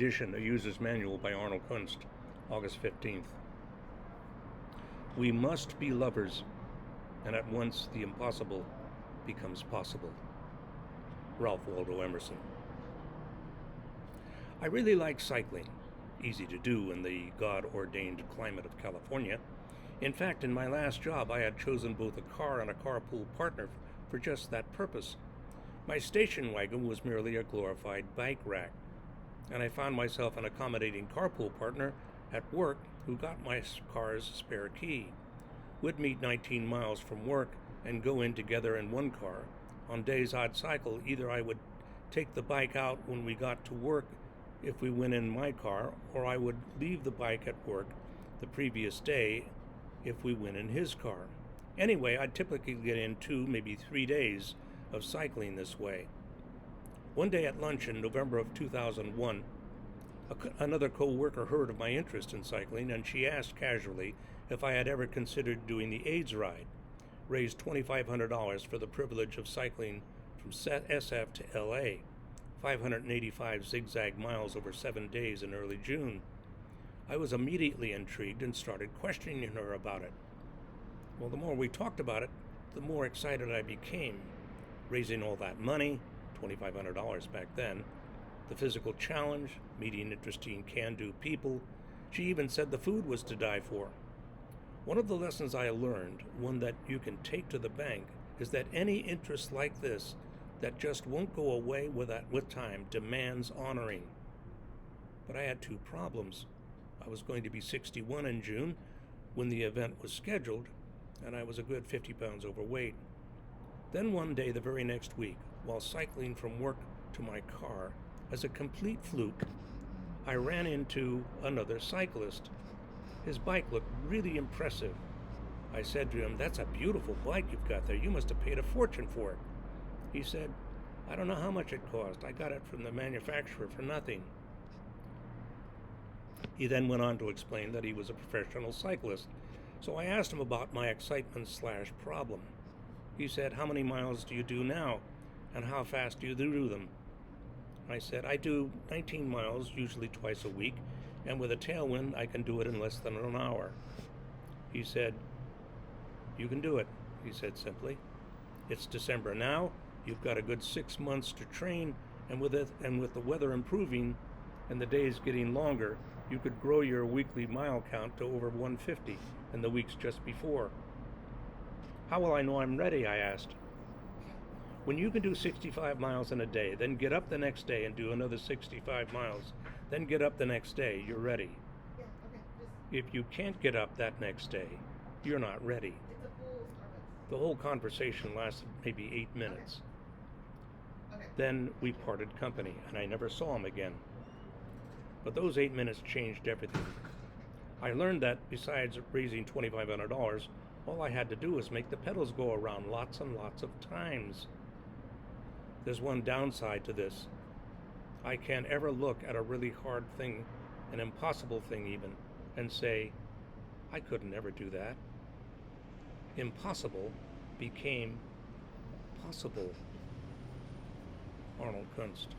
Edition, a user's manual by Arnold Kunst, August 15th. We must be lovers, and at once the impossible becomes possible. Ralph Waldo Emerson. I really like cycling. Easy to do in the God-ordained climate of California. In fact, in my last job, I had chosen both a car and a carpool partner for just that purpose. My station wagon was merely a glorified bike rack, and I found myself an accommodating carpool partner at work who got my car's spare key. We'd meet 19 miles from work and go in together in one car. On days I'd cycle, either I would take the bike out when we got to work if we went in my car, or I would leave the bike at work the previous day if we went in his car. Anyway, I'd typically get in 2, maybe 3 days of cycling this way. One day at lunch in November of 2001, another co-worker heard of my interest in cycling, and she asked casually if I had ever considered doing the AIDS ride, raised $2,500 for the privilege of cycling from SF to LA, 585 zigzag miles over 7 days in early June. I was immediately intrigued and started questioning her about it. Well, the more we talked about it, the more excited I became. Raising all that money, $2,500 back then, the physical challenge, meeting interesting can-do people. She even said the food was to die for. One of the lessons I learned, one that you can take to the bank, is that any interest like this that just won't go away with time demands honoring. But I had 2 problems. I was going to be 61 in June when the event was scheduled, and I was a good 50 pounds overweight. Then one day the very next week, while cycling from work to my car, as a complete fluke, I ran into another cyclist. His bike looked really impressive. I said to him, "That's a beautiful bike you've got there. You must have paid a fortune for it." He said, "I don't know how much it cost. I got it from the manufacturer for nothing." He then went on to explain that he was a professional cyclist. So I asked him about my excitement/problem. He said, "How many miles do you do now? And how fast do you do them?" I said, "I do 19 miles, usually twice a week, and with a tailwind, I can do it in less than an hour." He said, "You can do it," he said simply. "It's December now. You've got a good 6 months to train, and with the weather improving and the days getting longer, you could grow your weekly mile count to over 150 in the weeks just before." "How will I know I'm ready?" I asked. "When you can do 65 miles in a day, then get up the next day and do another 65 miles, then get up the next day, you're ready. If you can't get up that next day, you're not ready." The whole conversation lasted maybe 8 minutes. Then we parted company, and I never saw him again. But those 8 minutes changed everything. I learned that besides raising $2,500, all I had to do was make the pedals go around lots and lots of times. There's one downside to this. I can't ever look at a really hard thing, an impossible thing even, and say, "I could never do that." Impossible became possible. Arnold Kunst.